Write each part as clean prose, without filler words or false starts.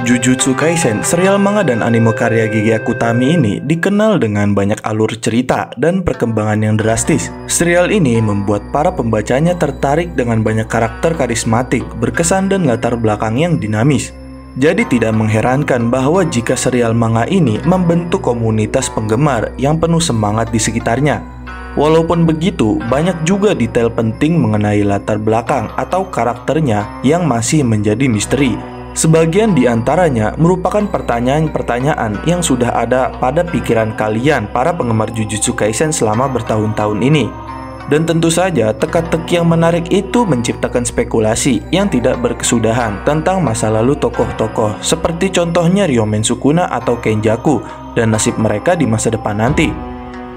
Jujutsu Kaisen, serial manga dan anime karya Gege Akutami ini dikenal dengan banyak alur cerita dan perkembangan yang drastis. Serial ini membuat para pembacanya tertarik dengan banyak karakter karismatik, berkesan dan latar belakang yang dinamis. Jadi tidak mengherankan bahwa jika serial manga ini membentuk komunitas penggemar yang penuh semangat di sekitarnya. Walaupun begitu, banyak juga detail penting mengenai latar belakang atau karakternya yang masih menjadi misteri. Sebagian di antaranya merupakan pertanyaan-pertanyaan yang sudah ada pada pikiran kalian para penggemar Jujutsu Kaisen selama bertahun-tahun ini. Dan tentu saja teka-teki yang menarik itu menciptakan spekulasi yang tidak berkesudahan tentang masa lalu tokoh-tokoh seperti contohnya Ryomen Sukuna atau Kenjaku dan nasib mereka di masa depan nanti.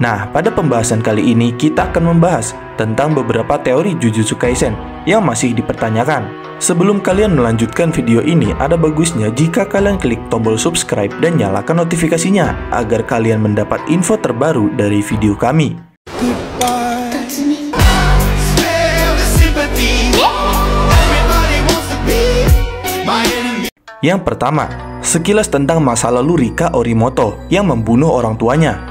Nah, pada pembahasan kali ini kita akan membahas tentang beberapa teori Jujutsu Kaisen yang masih dipertanyakan. Sebelum kalian melanjutkan video ini, ada bagusnya jika kalian klik tombol subscribe dan nyalakan notifikasinya agar kalian mendapat info terbaru dari video kami. Yang pertama, sekilas tentang masa lalu Rika Orimoto yang membunuh orang tuanya.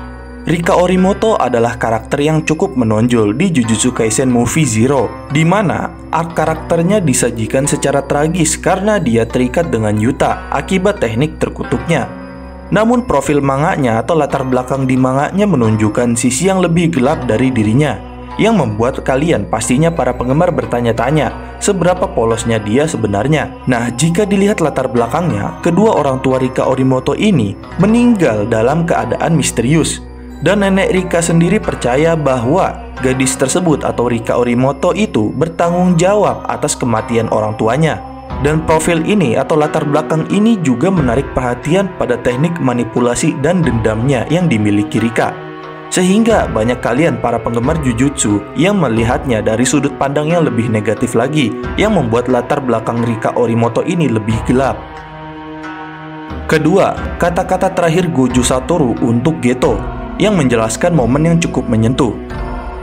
Rika Orimoto adalah karakter yang cukup menonjol di Jujutsu Kaisen Movie Zero, di mana arc karakternya disajikan secara tragis karena dia terikat dengan Yuta akibat teknik terkutuknya. Namun profil manganya atau latar belakang di manganya menunjukkan sisi yang lebih gelap dari dirinya, yang membuat kalian pastinya para penggemar bertanya-tanya seberapa polosnya dia sebenarnya. Nah, jika dilihat latar belakangnya, kedua orang tua Rika Orimoto ini meninggal dalam keadaan misterius. Dan nenek Rika sendiri percaya bahwa gadis tersebut atau Rika Orimoto itu bertanggung jawab atas kematian orang tuanya. Dan profil ini atau latar belakang ini juga menarik perhatian pada teknik manipulasi dan dendamnya yang dimiliki Rika. Sehingga banyak kalian para penggemar Jujutsu yang melihatnya dari sudut pandang yang lebih negatif lagi, yang membuat latar belakang Rika Orimoto ini lebih gelap. Kedua, kata-kata terakhir Gojo Satoru untuk Geto yang menjelaskan momen yang cukup menyentuh.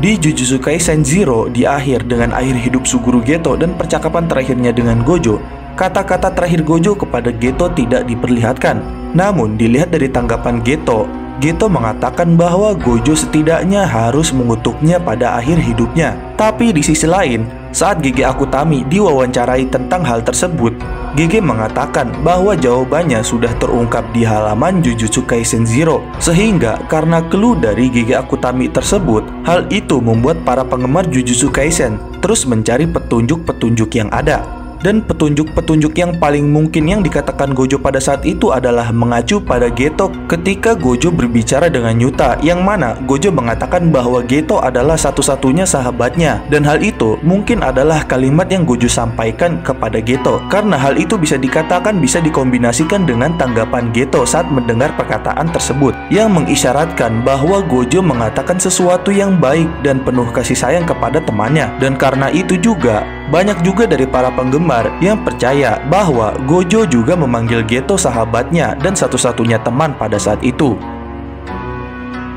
Di Jujutsu Kaisen Zero di akhir dengan akhir hidup Suguru Geto dan percakapan terakhirnya dengan Gojo, kata-kata terakhir Gojo kepada Geto tidak diperlihatkan. Namun dilihat dari tanggapan Geto mengatakan bahwa Gojo setidaknya harus mengutuknya pada akhir hidupnya. Tapi di sisi lain, saat Gege Akutami diwawancarai tentang hal tersebut, Gege mengatakan bahwa jawabannya sudah terungkap di halaman Jujutsu Kaisen Zero. Sehingga karena clue dari Gege Akutami tersebut, hal itu membuat para penggemar Jujutsu Kaisen terus mencari petunjuk-petunjuk yang ada. Dan petunjuk-petunjuk yang paling mungkin yang dikatakan Gojo pada saat itu adalah mengacu pada Geto ketika Gojo berbicara dengan Yuta, yang mana Gojo mengatakan bahwa Geto adalah satu-satunya sahabatnya. Dan hal itu mungkin adalah kalimat yang Gojo sampaikan kepada Geto, karena hal itu bisa dikatakan bisa dikombinasikan dengan tanggapan Geto saat mendengar perkataan tersebut, yang mengisyaratkan bahwa Gojo mengatakan sesuatu yang baik dan penuh kasih sayang kepada temannya. Dan karena itu juga banyak juga dari para penggemar yang percaya bahwa Gojo juga memanggil Geto sahabatnya dan satu-satunya teman pada saat itu.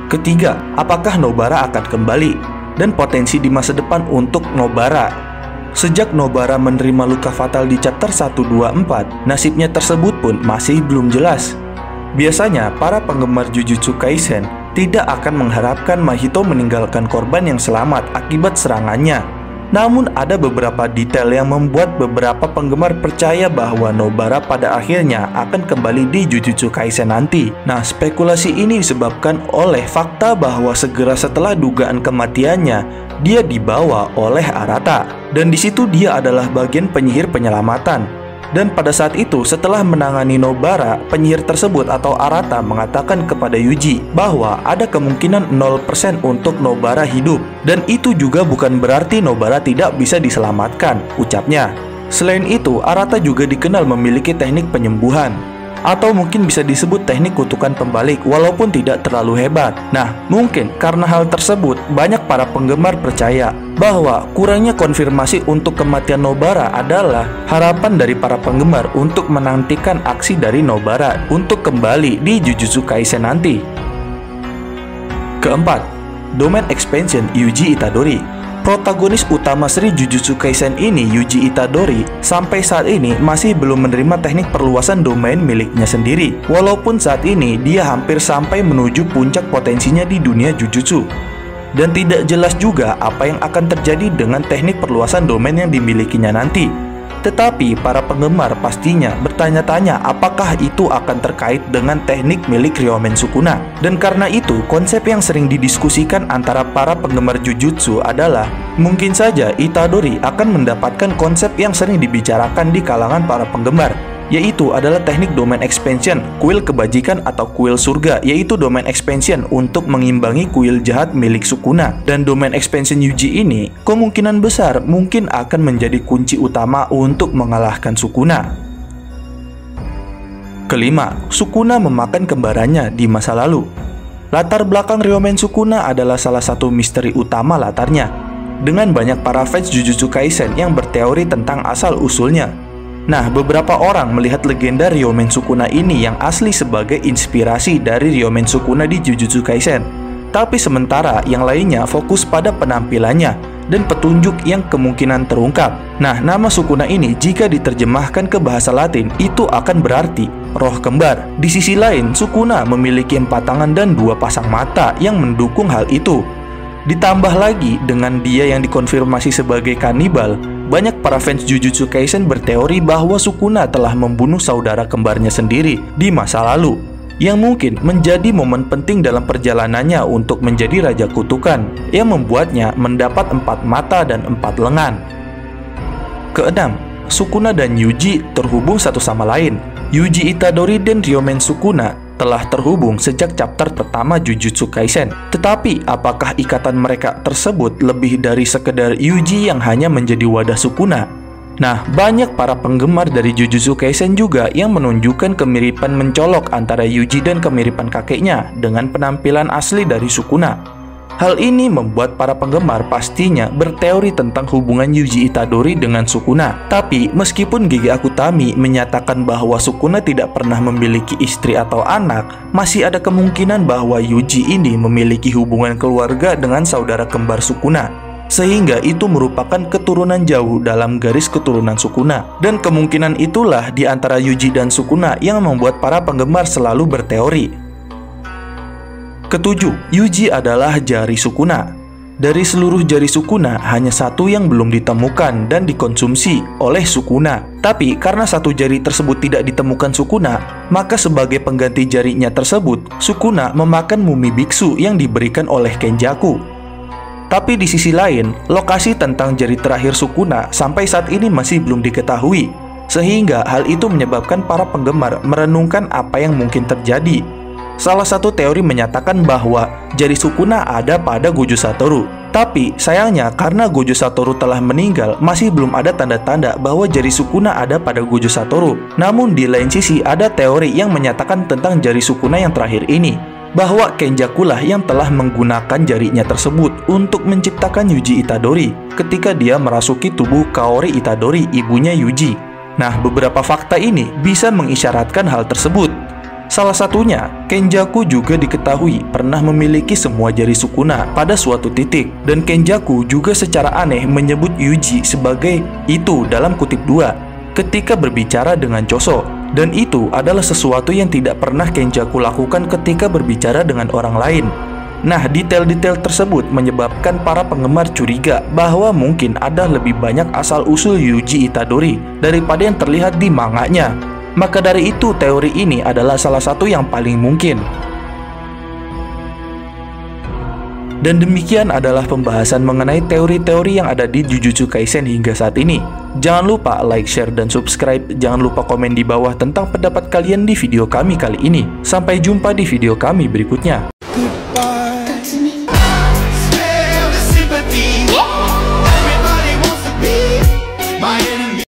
Ketiga, apakah Nobara akan kembali dan potensi di masa depan untuk Nobara? Sejak Nobara menerima luka fatal di chapter 124, nasibnya tersebut pun masih belum jelas. Biasanya para penggemar Jujutsu Kaisen tidak akan mengharapkan Mahito meninggalkan korban yang selamat akibat serangannya. Namun ada beberapa detail yang membuat beberapa penggemar percaya bahwa Nobara pada akhirnya akan kembali di Jujutsu Kaisen nanti. Nah, spekulasi ini disebabkan oleh fakta bahwa segera setelah dugaan kematiannya, dia dibawa oleh Arata. Dan di situ dia adalah bagian penyihir penyelamatan. Dan pada saat itu, setelah menangani Nobara, penyihir tersebut atau Arata mengatakan kepada Yuji bahwa ada kemungkinan 0% untuk Nobara hidup. Dan itu juga bukan berarti Nobara tidak bisa diselamatkan, ucapnya. Selain itu, Arata juga dikenal memiliki teknik penyembuhan, atau mungkin bisa disebut teknik kutukan pembalik, walaupun tidak terlalu hebat. Nah, mungkin karena hal tersebut, banyak para penggemar percaya bahwa kurangnya konfirmasi untuk kematian Nobara adalah harapan dari para penggemar untuk menantikan aksi dari Nobara untuk kembali di Jujutsu Kaisen nanti. Keempat, Domain Expansion Yuji Itadori. Protagonis utama seri Jujutsu Kaisen ini, Yuji Itadori, sampai saat ini masih belum menerima teknik perluasan domain miliknya sendiri. Walaupun saat ini dia hampir sampai menuju puncak potensinya di dunia Jujutsu. Dan tidak jelas juga apa yang akan terjadi dengan teknik perluasan domain yang dimilikinya nanti. Tetapi para penggemar pastinya bertanya-tanya apakah itu akan terkait dengan teknik milik Ryomen Sukuna. Dan karena itu, konsep yang sering didiskusikan antara para penggemar Jujutsu adalah mungkin saja Itadori akan mendapatkan konsep yang sering dibicarakan di kalangan para penggemar, yaitu adalah teknik domain expansion, kuil kebajikan atau kuil surga, yaitu domain expansion untuk mengimbangi kuil jahat milik Sukuna. Dan domain expansion Yuji ini kemungkinan besar mungkin akan menjadi kunci utama untuk mengalahkan Sukuna. Kelima, Sukuna memakan kembarannya di masa lalu. Latar belakang Ryomen Sukuna adalah salah satu misteri utama latarnya, dengan banyak para fans Jujutsu Kaisen yang berteori tentang asal-usulnya. Nah, beberapa orang melihat legenda Ryomen Sukuna ini yang asli sebagai inspirasi dari Ryomen Sukuna di Jujutsu Kaisen. Tapi sementara yang lainnya fokus pada penampilannya dan petunjuk yang kemungkinan terungkap. Nah, nama Sukuna ini jika diterjemahkan ke bahasa Latin itu akan berarti roh kembar. Di sisi lain, Sukuna memiliki 4 tangan dan 2 pasang mata yang mendukung hal itu. Ditambah lagi dengan dia yang dikonfirmasi sebagai kanibal, banyak para fans Jujutsu Kaisen berteori bahwa Sukuna telah membunuh saudara kembarnya sendiri di masa lalu, yang mungkin menjadi momen penting dalam perjalanannya untuk menjadi Raja Kutukan, yang membuatnya mendapat 4 mata dan 4 lengan. Keenam, Sukuna dan Yuji terhubung satu sama lain. Yuji Itadori dan Ryomen Sukuna telah terhubung sejak chapter pertama Jujutsu Kaisen. Tetapi apakah ikatan mereka tersebut lebih dari sekedar Yuji yang hanya menjadi wadah Sukuna? Nah, banyak para penggemar dari Jujutsu Kaisen juga yang menunjukkan kemiripan mencolok antara Yuji dan kemiripan kakeknya dengan penampilan asli dari Sukuna. Hal ini membuat para penggemar pastinya berteori tentang hubungan Yuji Itadori dengan Sukuna. Tapi meskipun Gege Akutami menyatakan bahwa Sukuna tidak pernah memiliki istri atau anak, masih ada kemungkinan bahwa Yuji ini memiliki hubungan keluarga dengan saudara kembar Sukuna, sehingga itu merupakan keturunan jauh dalam garis keturunan Sukuna. Dan kemungkinan itulah di antara Yuji dan Sukuna yang membuat para penggemar selalu berteori. Ketujuh, Yuji adalah jari Sukuna. Dari seluruh jari Sukuna, hanya satu yang belum ditemukan dan dikonsumsi oleh Sukuna. Tapi karena satu jari tersebut tidak ditemukan Sukuna, maka sebagai pengganti jarinya tersebut, Sukuna memakan mumi biksu yang diberikan oleh Kenjaku. Tapi di sisi lain, lokasi tentang jari terakhir Sukuna sampai saat ini masih belum diketahui, sehingga hal itu menyebabkan para penggemar merenungkan apa yang mungkin terjadi. Salah satu teori menyatakan bahwa jari Sukuna ada pada Gojo Satoru. Tapi sayangnya karena Gojo Satoru telah meninggal, masih belum ada tanda-tanda bahwa jari Sukuna ada pada Gojo Satoru. Namun di lain sisi ada teori yang menyatakan tentang jari Sukuna yang terakhir ini, bahwa Kenjaku lah yang telah menggunakan jarinya tersebut untuk menciptakan Yuji Itadori ketika dia merasuki tubuh Kaori Itadori, ibunya Yuji. Nah, beberapa fakta ini bisa mengisyaratkan hal tersebut. Salah satunya, Kenjaku juga diketahui pernah memiliki semua jari Sukuna pada suatu titik. Dan Kenjaku juga secara aneh menyebut Yuji sebagai itu dalam kutip 2 ketika berbicara dengan Choso. Dan itu adalah sesuatu yang tidak pernah Kenjaku lakukan ketika berbicara dengan orang lain. Nah, detail-detail tersebut menyebabkan para penggemar curiga bahwa mungkin ada lebih banyak asal-usul Yuji Itadori daripada yang terlihat di manganya. Maka dari itu teori ini adalah salah satu yang paling mungkin. Dan demikian adalah pembahasan mengenai teori-teori yang ada di Jujutsu Kaisen hingga saat ini. Jangan lupa like, share, dan subscribe. Jangan lupa komen di bawah tentang pendapat kalian di video kami kali ini. Sampai jumpa di video kami berikutnya.